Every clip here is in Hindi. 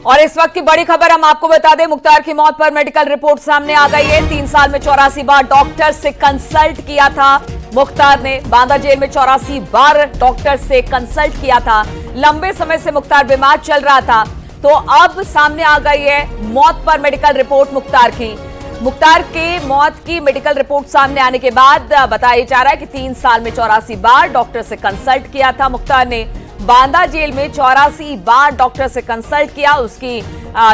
और इस वक्त की बड़ी खबर हम आपको बता दें, मुख्तार की मौत पर मेडिकल रिपोर्ट सामने आ गई है। 3 साल में 84 बार डॉक्टर से कंसल्ट किया था मुख्तार ने। बांदा जेल में 84 बार डॉक्टर से कंसल्ट किया था। लंबे समय से मुख्तार बीमार चल रहा था, तो अब सामने आ गई है मौत पर मेडिकल रिपोर्ट मुख्तार की। मुख्तार के मौत की मेडिकल रिपोर्ट सामने आने के बाद बताया जा रहा है कि 3 साल में 84 बार डॉक्टर से कंसल्ट किया था मुख्तार ने। बांदा जेल में 84 बार डॉक्टर से कंसल्ट किया। उसकी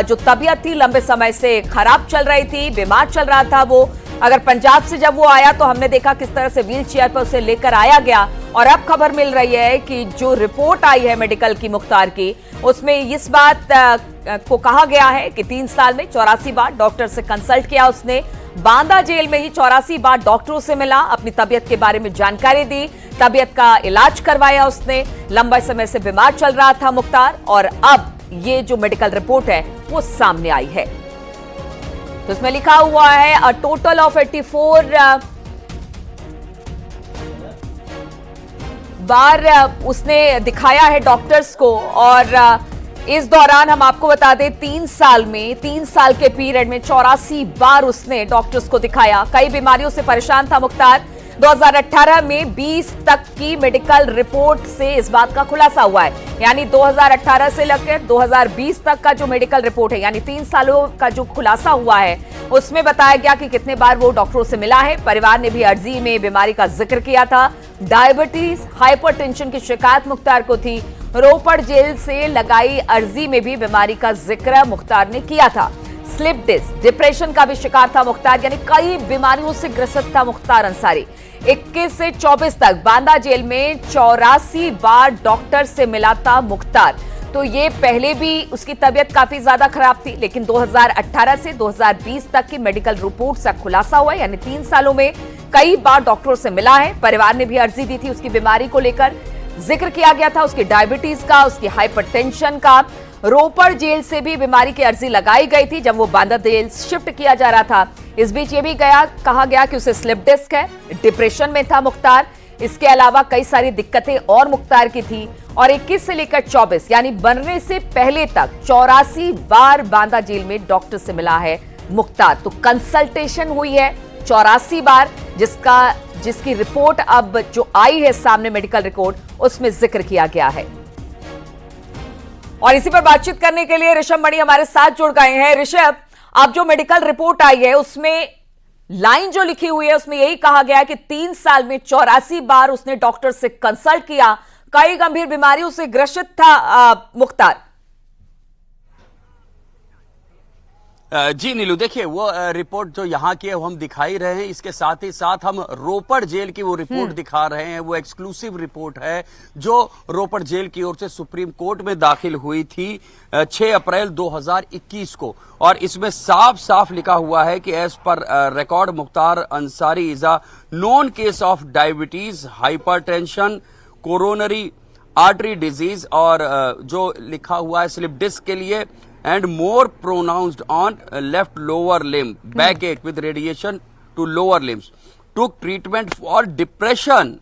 जो तबीयत थी लंबे समय से खराब चल रही थी, बीमार चल रहा था वो। अगर पंजाब से जब वो आया तो हमने देखा किस तरह से व्हील चेयर पर उसे लेकर आया गया, और अब खबर मिल रही है कि जो रिपोर्ट आई है मेडिकल की मुख्तार की, उसमें इस बात को कहा गया है कि 3 साल में 84 बार डॉक्टर से कंसल्ट किया उसने। बांदा जेल में ही 84 बार डॉक्टरों से मिला, अपनी तबीयत के बारे में जानकारी दी, तबीयत का इलाज करवाया उसने। लंबे समय से बीमार चल रहा था मुख्तार, और अब ये जो मेडिकल रिपोर्ट है वो सामने आई है। तो इसमें लिखा हुआ है अ टोटल ऑफ 84 बार उसने दिखाया है डॉक्टर्स को। और इस दौरान हम आपको बता दें 3 साल के पीरियड में 84 बार उसने डॉक्टर्स को दिखाया। कई बीमारियों से परेशान था मुख्तार। 2018 में 20 तक की मेडिकल रिपोर्ट से इस बात का खुलासा हुआ है। यानी 2018 से लेकर 2020 तक का जो मेडिकल रिपोर्ट है, यानी 3 सालों का जो खुलासा हुआ है, उसमें बताया गया कि कितने बार वो डॉक्टरों से मिला है। परिवार ने भी अर्जी में बीमारी का जिक्र किया था। डायबिटीज, हाइपरटेंशन की शिकायत मुख्तार को थी। रोपड़ जेल से लगाई अर्जी में भी बीमारी का जिक्र मुख्तार ने किया था। स्लिप डिस्क, डिप्रेशन का भी शिकार था मुख्तार, यानी कई बीमारियों से ग्रसित था मुख्तार अंसारी। 21 से 24 तक बांदा जेल में 84 बार डॉक्टर से मिला था मुख्तार। तो ये पहले भी उसकी तबीयत काफी ज्यादा खराब थी, लेकिन 2018 से 2020 तक की मेडिकल रिपोर्ट से खुलासा हुआ है, यानी 3 सालों में कई बार डॉक्टरों से मिला है। परिवार ने भी अर्जी दी थी, उसकी बीमारी को लेकर जिक्र किया गया था, उसकी डायबिटीज का, उसकी हाइपरटेंशन का। रोपड़ जेल से भी बीमारी की अर्जी लगाई गई थी जब वो बांदा जेल शिफ्ट किया जा रहा था। इस बीच ये भी कहा गया कि उसे स्लिप डिस्क है, डिप्रेशन में था मुख्तार। इसके अलावा कई सारी दिक्कतें और मुख्तार की थी। और 21 से लेकर 24 यानी बनने से पहले तक 84 बार बांदा जेल में डॉक्टर से मिला है मुख्तार। तो कंसल्टेशन हुई है 84 बार, जिसकी रिपोर्ट अब जो आई है सामने मेडिकल रिपोर्ट, उसमें जिक्र किया गया है। और इसी पर बातचीत करने के लिए ऋषभ मणि हमारे साथ जुड़ गए हैं। ऋषभ, अब जो मेडिकल रिपोर्ट आई है उसमें लाइन जो लिखी हुई है उसमें यही कहा गया है कि 3 साल में 84 बार उसने डॉक्टर से कंसल्ट किया। कई गंभीर बीमारियों से ग्रसित था मुख्तार। जी नीलू, देखिए वो रिपोर्ट जो यहाँ की है वो हम दिखाई रहे हैं। इसके साथ ही साथ हम रोपड़ जेल की वो रिपोर्ट दिखा रहे हैं। वो एक्सक्लूसिव रिपोर्ट है जो रोपड़ जेल की ओर से सुप्रीम कोर्ट में दाखिल हुई थी 6 अप्रैल 2021 को। और इसमें साफ साफ लिखा हुआ है कि as per record Mukhtar Ansari is a known case of diabetes, hypertension, coronary artery disease, और जो लिखा हुआ है स्लिप डिस्क के लिए, and more pronounced on left lower limb, backache with radiation to lower limbs, took treatment for depression,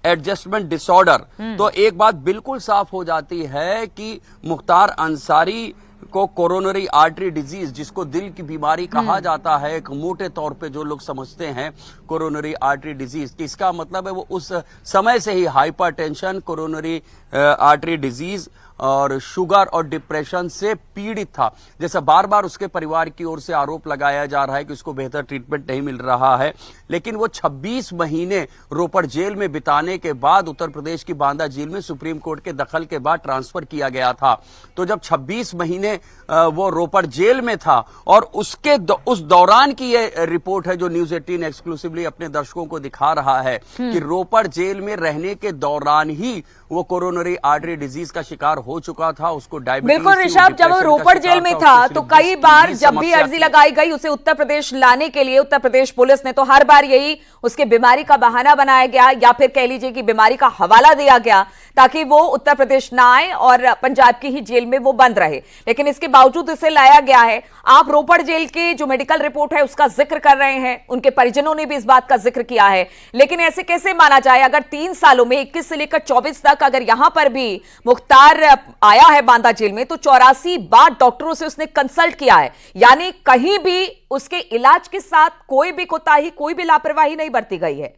adjustment disorder। तो एक बात बिल्कुल साफ हो जाती है कि मुख्तार अंसारी को कोरोनरी आर्टरी डिजीज, जिसको दिल की बीमारी कहा जाता है एक मोटे तौर पे जो लोग समझते हैं कोरोनरी आर्टरी डिजीज, इसका मतलब है वो उस समय से ही हाइपरटेंशन, कोरोनरी आर्टरी डिजीज और शुगर और डिप्रेशन से पीड़ित था। जैसा बार बार उसके परिवार की ओर से आरोप लगाया जा रहा है कि उसको बेहतर ट्रीटमेंट नहीं मिल रहा है, लेकिन वो 26 महीने रोपड़ जेल में बिताने के बाद उत्तर प्रदेश की बांदा जेल में सुप्रीम कोर्ट के दखल के बाद ट्रांसफर किया गया था। तो जब 26 महीने वो रोपड़ जेल में था, और उस दौरान की ये रिपोर्ट है जो न्यूज 18 एक्सक्लूसिवली अपने दर्शकों को दिखा रहा है कि रोपड़ जेल में रहने के दौरान ही वो कोरोनरी आर्टरी डिजीज का शिकार हो चुका था। उसको डायबिटीज, बिल्कुल ऋषभ, जब वो रोपड़ जेल में था तो कई बार जब भी अर्जी लगाई गई उसे उत्तर प्रदेश लाने के लिए उत्तर प्रदेश पुलिस ने, तो हर बार यही उसके बीमारी का बहाना बनाया गया, या फिर कह लीजिए कि बीमारी का हवाला दिया गया ताकि वो उत्तर प्रदेश ना आए और पंजाब की ही जेल में वो बंद रहे। लेकिन इसके बावजूद इसे लाया गया है। आप रोपड़ जेल की जो मेडिकल रिपोर्ट है उसका जिक्र कर रहे हैं, उनके परिजनों ने भी इस बात का जिक्र किया है, लेकिन ऐसे कैसे माना जाए अगर 3 सालों में 21 से लेकर 24 तक तक अगर यहां पर भी मुख्तार आया है बांदा जेल में तो 84 बार डॉक्टरों से उसने कंसल्ट किया है, यानी कहीं भी उसके इलाज के साथ कोई भी कोताही, कोई भी लापरवाही नहीं बरती गई है।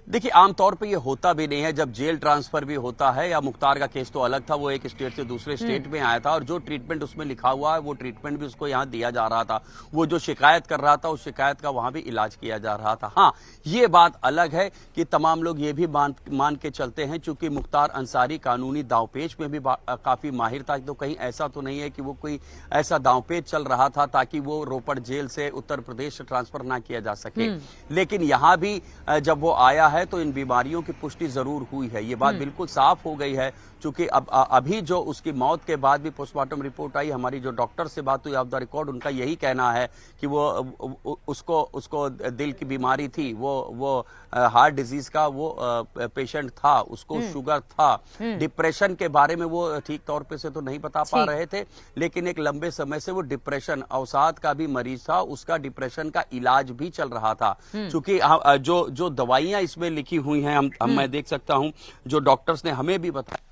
देखिए, आमतौर पे ये होता भी नहीं है। जब जेल ट्रांसफर भी होता है, या मुख्तार का केस तो अलग था, वो एक स्टेट से दूसरे स्टेट में आया था और जो ट्रीटमेंट उसमें लिखा हुआ है वो ट्रीटमेंट भी उसको यहाँ दिया जा रहा था। वो जो शिकायत कर रहा था उस शिकायत का वहां भी इलाज किया जा रहा था। हाँ, ये बात अलग है कि तमाम लोग ये भी मान के चलते हैं, चूंकि मुख्तार अंसारी कानूनी दांवपेच में भी काफी माहिर था, तो कहीं ऐसा तो नहीं है कि वो कोई ऐसा दांवपेच चल रहा था ताकि वो रोपड़ जेल से उत्तर प्रदेश ट्रांसफर ना किया जा सके। लेकिन यहाँ भी जब वो आया है तो इन बीमारियों की पुष्टि जरूर हुई है। ये बात बिल्कुल साफ हो गई है, क्योंकि अभी जो उसकी मौत के बाद भी पोस्टमार्टम रिपोर्ट आई, हमारी जो डॉक्टर से बात हुई ऑफ द रिकॉर्ड, उनका यही कहना है कि वो उसको दिल की बीमारी थी, वो हार्ट डिजीज का वो पेशेंट था, उसको शुगर था। डिप्रेशन के बारे में वो ठीक तौर पे से तो नहीं बता पा रहे थे, लेकिन एक लंबे समय से वो डिप्रेशन, अवसाद का भी मरीज था, उसका डिप्रेशन का इलाज भी चल रहा था। क्योंकि जो दवाइयां इसमें लिखी हुई हैं, मैं देख सकता हूं, जो डॉक्टर्स ने हमें भी बताया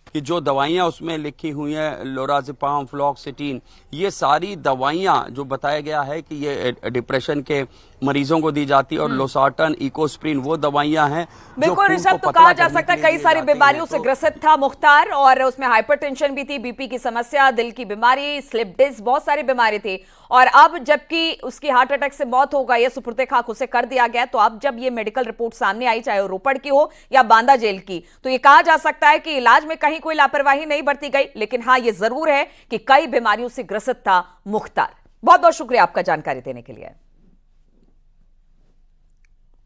कि जो दवाइयां उसमें लिखी हुई हैं, लोराज़ेपाम, फ्लॉक्सिटिन, ये सारी दवाइयां जो बताया गया है कि ये डिप्रेशन के मरीजों को दी जाती है, और लोसार्टन, इकोस्प्रिन वो दवाइयां हैं। बिल्कुल ऋषभ, तो कहा जा सकता है कई सारी बीमारियों से ग्रसित था मुख्तार, और उसमें हाइपरटेंशन भी थी, बीपी की समस्या, दिल की बीमारी, स्लिप डिस्क, बहुत सारी बीमारी थी। और अब जबकि उसकी हार्ट अटैक से मौत हो गई है, सुपुर्दे खाक उसे कर दिया गया, तो अब जब ये मेडिकल रिपोर्ट सामने आई, चाहे वो रोपड़ की हो या बांदा जेल की, तो ये कहा जा सकता है कि इलाज में कहीं कोई लापरवाही नहीं बरती गई। लेकिन हाँ, ये जरूर है कि कई बीमारियों से ग्रसित था मुख्तार। बहुत बहुत शुक्रिया आपका जानकारी देने के लिए।